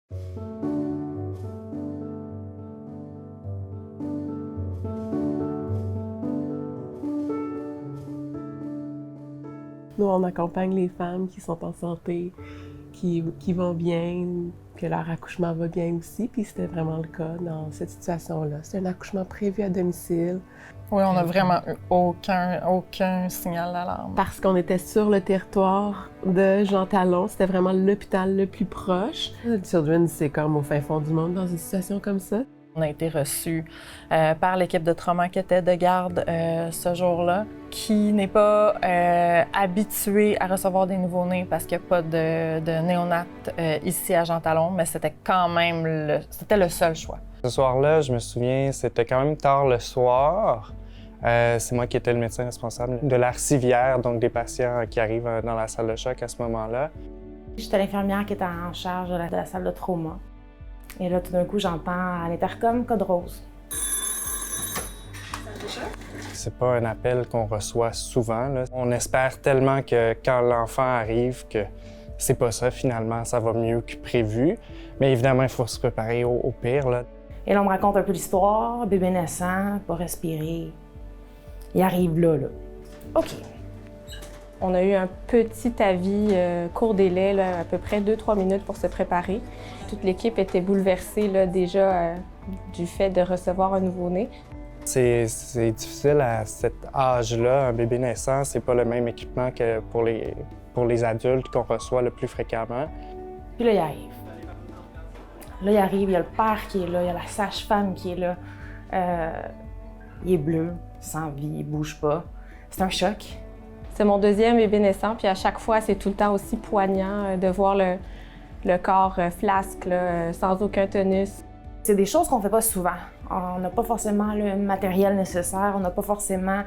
Nous, on accompagne les femmes qui sont en santé, qui vont bien, que leur accouchement va bien aussi, puis c'était vraiment le cas dans cette situation-là. C'est un accouchement prévu à domicile. Oui, on n'a vraiment eu aucun signal d'alarme. Parce qu'on était sur le territoire de Jean Talon, c'était vraiment l'hôpital le plus proche. Children, c'est comme au fin fond du monde dans une situation comme ça. On a été reçus par l'équipe de trauma qui était de garde ce jour-là, qui n'est pas habituée à recevoir des nouveau-nés parce qu'il n'y a pas de néonates ici à Jean Talon, mais c'était quand même le seul choix. Ce soir-là, je me souviens, c'était quand même tard le soir. C'est moi qui étais le médecin responsable de l'aire civière, donc des patients qui arrivent dans la salle de choc à ce moment-là. J'étais l'infirmière qui était en charge de la salle de trauma. Et là, tout d'un coup, j'entends à l'intercom code rose. C'est pas un appel qu'on reçoit souvent, là. On espère tellement que quand l'enfant arrive, que c'est pas ça finalement, ça va mieux que prévu. Mais évidemment, il faut se préparer au pire, là. Et là, on me raconte un peu l'histoire, bébé naissant, pas respirer. Il arrive là. OK. On a eu un petit avis court délai, là, à peu près 2-3 minutes pour se préparer. Toute l'équipe était bouleversée là, déjà du fait de recevoir un nouveau-né. C'est difficile à cet âge-là. Un bébé naissant, c'est pas le même équipement que pour les adultes qu'on reçoit le plus fréquemment. Puis là, il arrive. Là, il arrive, il y a le père qui est là, il y a la sage-femme qui est là. Il est bleu, sans vie, il bouge pas. C'est un choc. C'est mon deuxième bébé naissant, puis à chaque fois, c'est tout le temps aussi poignant de voir le corps flasque, là, sans aucun tonus. C'est des choses qu'on fait pas souvent. On n'a pas forcément le matériel nécessaire, on n'a pas forcément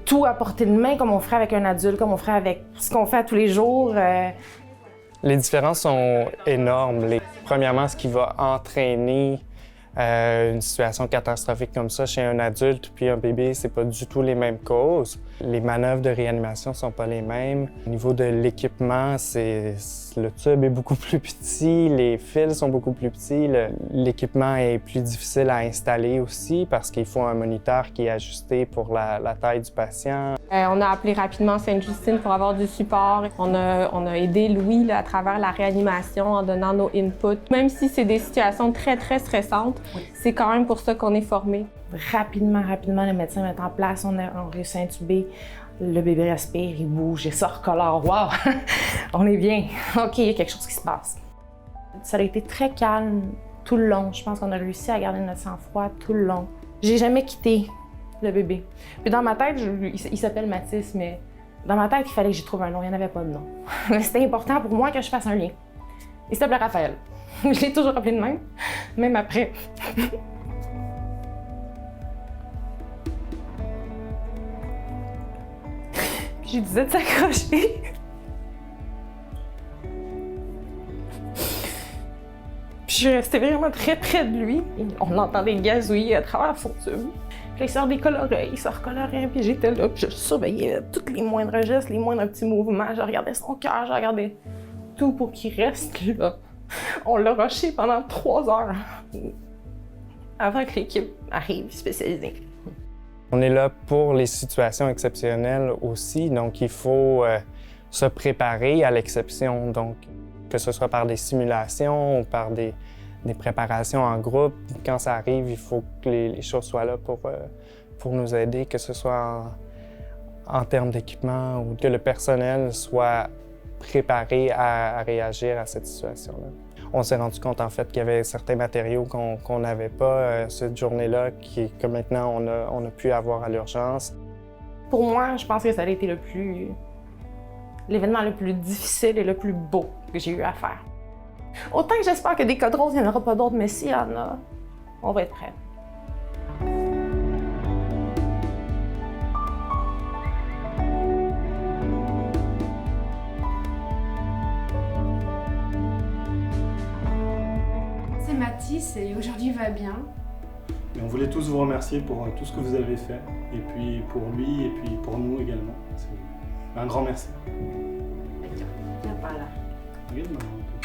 tout à portée de main comme on ferait avec un adulte, comme on ferait avec ce qu'on fait à tous les jours. Les différences sont énormes. Premièrement, ce qui va entraîner une situation catastrophique comme ça chez un adulte puis un bébé, c'est pas du tout les mêmes causes. Les manœuvres de réanimation sont pas les mêmes. Au niveau de l'équipement, le tube est beaucoup plus petit, les fils sont beaucoup plus petits, l'équipement est plus difficile à installer aussi parce qu'il faut un moniteur qui est ajusté pour la taille du patient. On a appelé rapidement Sainte-Justine pour avoir du support. On a aidé Louis là, à travers la réanimation en donnant nos inputs. Même si c'est des situations très, très stressantes, c'est quand même pour ça qu'on est formé. Rapidement, les médecins mettent en place, on réussit à intuber. Le bébé respire, il bouge, il sort colore. Wow! On est bien. OK, il y a quelque chose qui se passe. Ça a été très calme tout le long. Je pense qu'on a réussi à garder notre sang-froid tout le long. J'ai jamais quitté le bébé. Puis dans ma tête, il s'appelle Mathis, mais dans ma tête, il fallait que j'y trouve un nom. Il n'y en avait pas de nom. Mais c'était important pour moi que je fasse un lien. Il s'appelait Raphaël. Je l'ai toujours appelé de même après. Je lui disais de s'accrocher. Puis je suis restée vraiment très près de lui. On l'entendait gazouiller à travers son tube. Puis il sort des colorets, il sort coloré, puis j'étais là, puis je surveillais tous les moindres gestes, les moindres petits mouvements. Je regardais son cœur, je regardais tout pour qu'il reste là. On l'a rushé pendant 3 heures avant que l'équipe arrive spécialisée. On est là pour les situations exceptionnelles aussi, donc il faut se préparer à l'exception, donc que ce soit par des simulations ou par des préparations en groupe. Quand ça arrive, il faut que les choses soient là pour nous aider, que ce soit en termes d'équipement ou que le personnel soit préparé à réagir à cette situation-là. On s'est rendu compte en fait qu'il y avait certains matériaux qu'on n'avait pas cette journée-là, que maintenant on a pu avoir à l'urgence. Pour moi, je pense que ça a été l'événement le plus difficile et le plus beau que j'ai eu à faire. Autant que j'espère que des codes roses, il n'y en aura pas d'autres, mais s'il y en a, on va être prêts. C'est Mathis et aujourd'hui va bien. Et on voulait tous vous remercier pour tout ce que vous avez fait, et puis pour lui, et puis pour nous également. Un grand merci. Viens par là. Oui, maman.